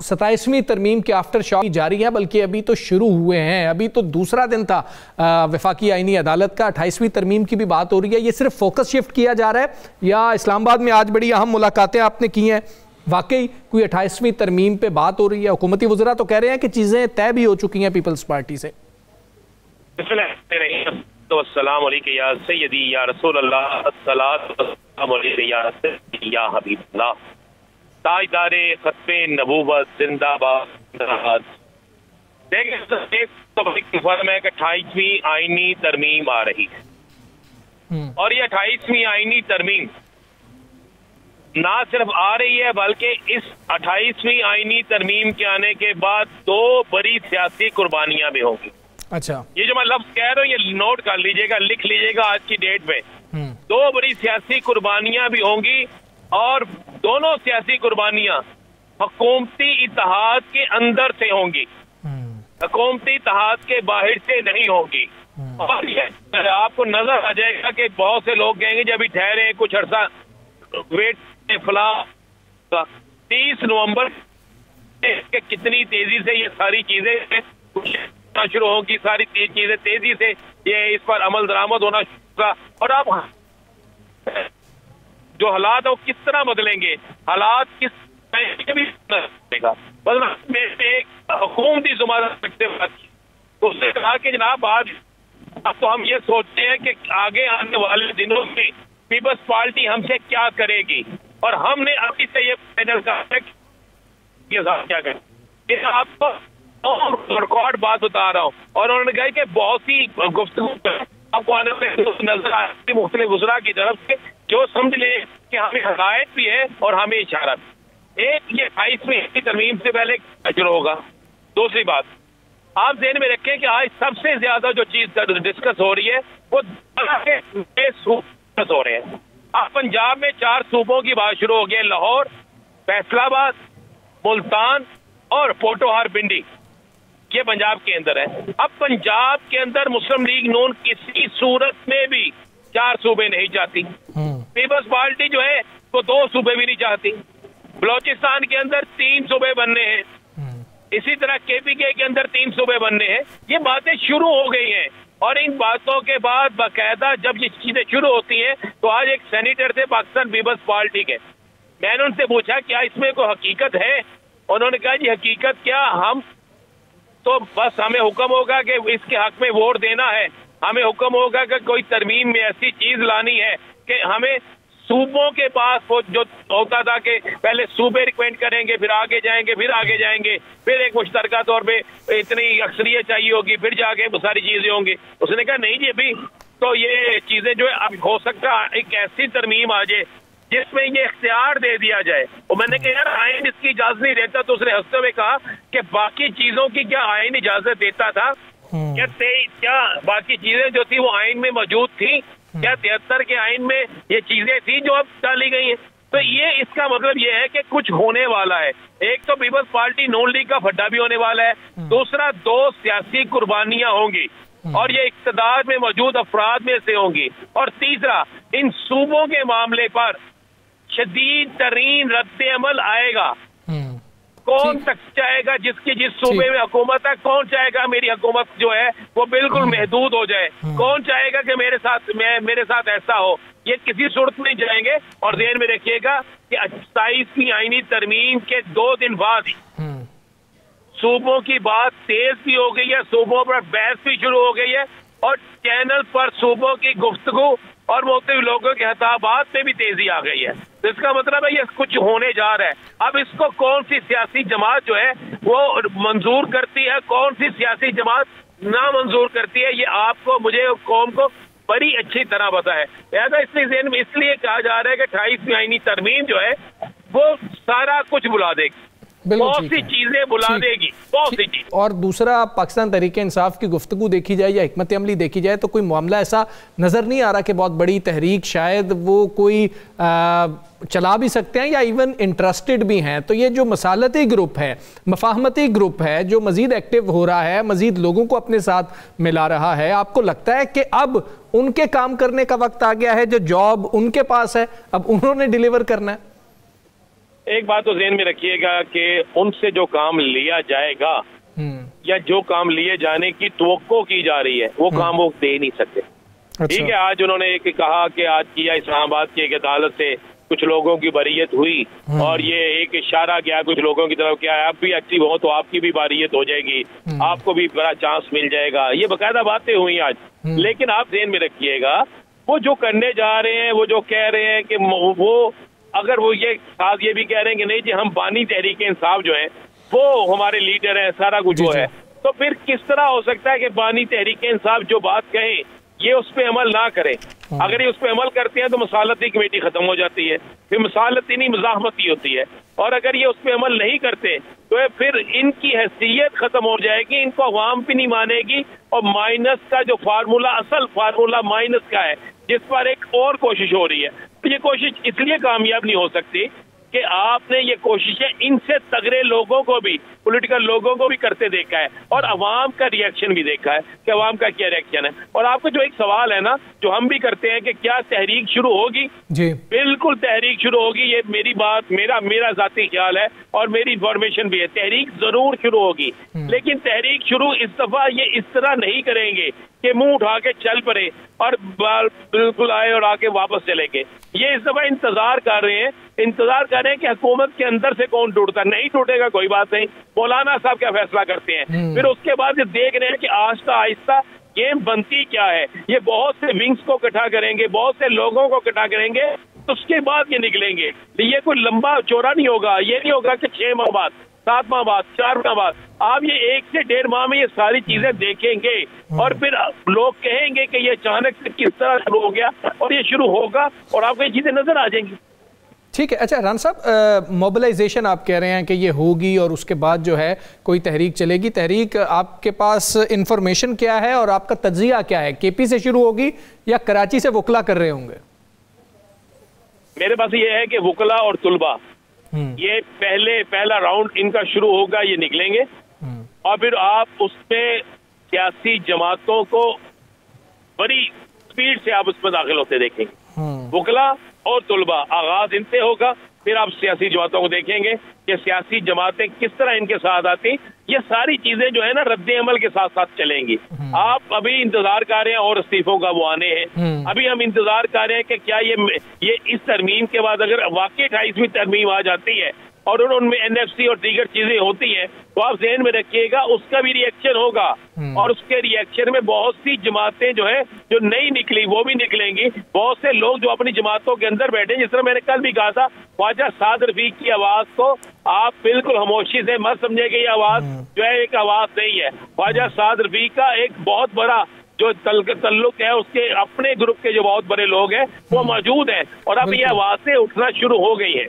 27वीं तरमीम के after shock जारी है, बल्कि अभी तो शुरू हुए हैं। अभी तो दूसरा दिन था वफाकी आईनी अदालत का। 28वीं तरमीम की भी बात हो रही है। ये सिर्फ फोकस शिफ्ट किया जा रहा है या इस्लामाबाद में आज बड़ी अहम मुलाकातें आपने की हैं? वाकई कोई 28वीं तरमीम पे बात हो रही है? हुकूमती वज़रा तो कह रहे हैं कि चीज़ें तय भी हो चुकी हैं पीपल्स पार्टी से। अस्सलाम वालेकुम या सय्यदी या रसूल अल्लाह, अस्सलाम वालेकुम या हबीबल्लाह, ताजदारे खत्मे नबूवत जिंदाबाद। देखिए, है कि 28वीं आईनी तरमीम आ रही है और ये 28वीं आईनी तरमीम ना सिर्फ आ रही है बल्कि इस 28वीं आईनी तरमीम के आने के बाद दो बड़ी सियासी कुर्बानियां भी होंगी। अच्छा, ये जो मैं लफ्ज कह रहा हूँ ये नोट कर लीजिएगा, लिख लीजिएगा आज की डेट में। दो बड़ी सियासी कुर्बानियां भी होंगी और दोनों सियासी कुर्बानियां हुकूमती इत्तेहाद के अंदर से होंगी, हुकूमती इत्तेहाद के बाहर से नहीं होंगी। और ये आपको नजर आ जाएगा कि बहुत से लोग कहेंगे जब भी ठहरे कुछ अर्सा वेट फला 30 नवंबर कितनी तेजी से ये सारी चीजें शुरू होगी, सारी चीजें तेजी से ये इस पर अमल दरामद होना शुरू होगा। और अब जो हालात है वो किस तरह बदलेंगे, हालात किस बदलेगा, एक हुकूमती उसने कहा कि जनाब आज अब तो हम ये सोचते हैं कि आगे आने वाले दिनों में पीपल्स पार्टी हमसे क्या करेगी और हमने अभी से ये फाइनल कहा है क्या करें। आपको रिकॉर्ड बात बता रहा हूँ और उन्होंने कहा कि बहुत सी गुफ्तगू आपको आने वाले नजर आती मुख्तलिफ गुजरा की तरफ से जो समझ ले कि हमें हदायत भी है और हमें इशारा भी। एक ये 28वीं तरमीम से पहले शुरू होगा। दूसरी बात आप ध्यान में रखें कि आज सबसे ज्यादा जो चीज डिस्कस हो रही है वो हो रहे हैं। अब पंजाब में 4 सूबों की बात शुरू हो गई, लाहौर, फैसलाबाद, मुल्तान और पोटोहार पिंडी, ये पंजाब के अंदर है। अब पंजाब के अंदर मुस्लिम लीग नून किसी सूरत में भी 4 सूबे नहीं चाहती। पीपल्स पार्टी जो है वो 2 सूबे भी नहीं चाहती। बलोचिस्तान के अंदर 3 सूबे बनने हैं, इसी तरह केपीके के अंदर 3 सूबे बनने हैं। ये बातें शुरू हो गई हैं और इन बातों के बाद बाकायदा जब ये चीजें शुरू होती हैं तो आज एक सेनेटर थे पाकिस्तान पीपल्स पार्टी के, मैंने उनसे पूछा क्या इसमें कोई हकीकत है? उन्होंने कहा जी हकीकत क्या, हम तो बस हमें हुक्म होगा कि इसके हक में वोट देना है, हमें हुक्म होगा कि कोई तरमीम में ऐसी चीज लानी है कि हमें सूबों के पास वो जो होता था कि पहले सूबे रिकमेंड करेंगे फिर आगे जाएंगे फिर एक मुश्तरका तौर पे इतनी अक्सरियत चाहिए होगी फिर जाके वो सारी चीजें होंगी। उसने कहा नहीं जी अभी तो ये चीजें जो है अब हो सकता है एक ऐसी तरमीम आ जाए जिसमें ये इख्तियार दे दिया जाए। और मैंने कहा यार आइन इसकी इजाजत नहीं देता, तो उसने हंसते हुए कहा कि बाकी चीजों की क्या आइन इजाजत देता था? क्या बाकी चीजें जो थी वो आइन में मौजूद थी? क्या 73 के आइन में ये चीजें थी जो अब डाली गई हैं? तो ये इसका मतलब ये है कि कुछ होने वाला है। एक तो पीपल्स पार्टी नून लीग का फड्डा भी होने वाला है, दूसरा 2 सियासी कुर्बानियां होंगी और ये इक़्तिदार में मौजूद अफराद में से होंगी, और तीसरा इन सूबों के मामले पर शदीद तरीन रद्द अमल आएगा। कौन तक चाहेगा जिसकी जिस सूबे में हुकूमत है, कौन चाहेगा मेरी हुकूमत जो है वो बिल्कुल महदूद हो जाए? कौन चाहेगा कि मेरे साथ ऐसा हो? ये किसी सूरत में जाएंगे। और ध्यान में रखिएगा कि 27वीं आईनी तरमीम के 2 दिन बाद ही सूबों की बात तेज भी हो गई है, सूबों पर बहस भी शुरू हो गई है और चैनल पर सूबों की गुफ्तगू और मुख्तलिफ लोगों के खिताबात में भी तेजी आ गई है। तो इसका मतलब है ये कुछ होने जा रहा है। अब इसको कौन सी सियासी जमात जो है वो मंजूर करती है, कौन सी सियासी जमात ना मंजूर करती है, ये आपको मुझे कौम को बड़ी अच्छी तरह पता है। लिहाजा इसलिए कहा जा रहा है कि 28वीं आईनी तरमीम जो है वो सारा कुछ बुला देगी, बहुत सी चीजें बुला देगी, बहुत सी चीज। और दूसरा पाकिस्तान तहरीके इंसाफ की गुफ्तगू देखी जाए या हिकमत अमली देखी जाए तो कोई मामला ऐसा नजर नहीं आ रहा कि बहुत बड़ी तहरीक शायद वो कोई चला भी सकते हैं या इवन इंटरेस्टेड भी हैं। तो ये जो मसालती ग्रुप है, मफाहमती ग्रुप है जो मजीद एक्टिव हो रहा है, मजीद लोगों को अपने साथ मिला रहा है, आपको लगता है कि अब उनके काम करने का वक्त आ गया है? जो जॉब उनके पास है अब उन्होंने डिलीवर करना है? एक बात तो ज़हन में रखिएगा कि उनसे जो काम लिया जाएगा या जो काम लिए जाने की तवक्को की जा रही है वो काम वो दे नहीं सकते। ठीक है, आज उन्होंने एक कहा कि आज किया इस्लामाबाद की एक अदालत से कुछ लोगों की बरीयत हुई और ये एक इशारा किया कुछ लोगों की तरफ, क्या आप भी एक्टिव हो तो आपकी भी बरीयत हो जाएगी, आपको भी बड़ा चांस मिल जाएगा। ये बाकायदा बातें हुई आज। लेकिन आप ध्यान में रखिएगा वो जो करने जा रहे हैं, वो जो कह रहे हैं कि वो अगर वो ये साथ ये भी कह रहे हैं कि नहीं जी हम बानी तहरीक इंसाफ जो है वो हमारे लीडर हैं, सारा कुछ वो है, तो फिर किस तरह हो सकता है कि बानी तहरीक इंसाफ जो बात कहें ये उस पर अमल ना करें। अगर ये उस पर अमल करते हैं तो मसालती कमेटी खत्म हो जाती है, फिर मसालती नहीं मुज़ाहमती होती है। और अगर ये उस पर अमल नहीं करते तो फिर इनकी हैसियत खत्म हो जाएगी, इनको अवाम भी नहीं मानेगी। और माइनस का जो फार्मूला, असल फार्मूला माइनस का है, जिस पर एक और कोशिश हो रही है, तो ये कोशिश इसलिए कामयाब नहीं हो सकती कि आपने ये कोशिशें इनसे तगड़े लोगों को भी, पॉलिटिकल लोगों को भी करते देखा है और अवाम का रिएक्शन भी देखा है कि अवाम का क्या रिएक्शन है। और आपका जो एक सवाल है ना, जो हम भी करते हैं कि क्या तहरीक शुरू होगी जी, बिल्कुल तहरीक शुरू होगी। ये मेरी बात, मेरा जाती ख्याल है और मेरी इंफॉर्मेशन भी है, तहरीक जरूर शुरू होगी। लेकिन तहरीक शुरू इस दफा ये इस तरह नहीं करेंगे कि मुंह उठा के चल पड़े और बिल्कुल आए और आके वापस चले गए। ये इस दफा इंतजार कर रहे हैं कि हुकूमत के अंदर से कौन टूटता। नहीं टूटेगा कोई बात नहीं, मौलाना साहब क्या फैसला करते हैं, फिर उसके बाद ये देख रहे हैं कि आहिस्ता आहिस्ता गेम बनती क्या है। ये बहुत से विंग्स को इकट्ठा करेंगे, बहुत से लोगों को इकट्ठा करेंगे, तो उसके बाद ये निकलेंगे। ये कोई लंबा चौड़ा नहीं होगा, ये नहीं होगा कि 6 माह बाद, 7 माह बाद, 4 माह बाद। आप ये 1 से 1.5 माह में ये सारी चीजें देखेंगे और फिर लोग कहेंगे कि ये अचानक से किस तरह शुरू हो गया, और ये शुरू होगा और आपको ये चीजें नजर आ जाएंगी। ठीक है। अच्छा राना साहब, मोबिलाइजेशन आप कह रहे हैं कि ये होगी और उसके बाद जो है कोई तहरीक चलेगी। तहरीक आपके पास इंफॉर्मेशन क्या है और आपका तज्जिया क्या है? केपी से शुरू होगी या कराची से वकला कर रहे होंगे? मेरे पास ये है कि वकला और तुलबा ये पहला राउंड इनका शुरू होगा, ये निकलेंगे और फिर आप उसमें सियासी जमातों को बड़ी स्पीड से आप उसमें दाखिल होते देखेंगे। वकला और तुलबा आगाज इनसे होगा, फिर आप सियासी जमातों को देखेंगे कि सियासी जमातें किस तरह इनके साथ आती। ये सारी चीजें जो है ना रद्द अमल के साथ साथ चलेंगी। आप अभी इंतजार कर रहे हैं और इस्तीफों का वो आने हैं। अभी हम इंतजार कर रहे हैं कि क्या ये इस तरमीम के बाद अगर वाकई 28वीं तरमीम आ जाती है और उनमें एनएफसी और दीगर चीजें होती हैं, तो आप ज़हन में रखिएगा उसका भी रिएक्शन होगा और उसके रिएक्शन में बहुत सी जमातें जो है जो नहीं निकली वो भी निकलेंगी। बहुत से लोग जो अपनी जमातों के अंदर बैठे, जिस तरह मैंने कल भी कहा था, ख्वाजा साद रफीक की आवाज को आप बिल्कुल खामोशी से मत समझिएगा, ये आवाज जो है एक आवाज नहीं है। ख्वाजा साद रफीक का एक बहुत बड़ा जो तल्लुक है, उसके अपने ग्रुप के जो बहुत बड़े लोग हैं वो मौजूद हैं और अब ये आवाजें उठना शुरू हो गई है।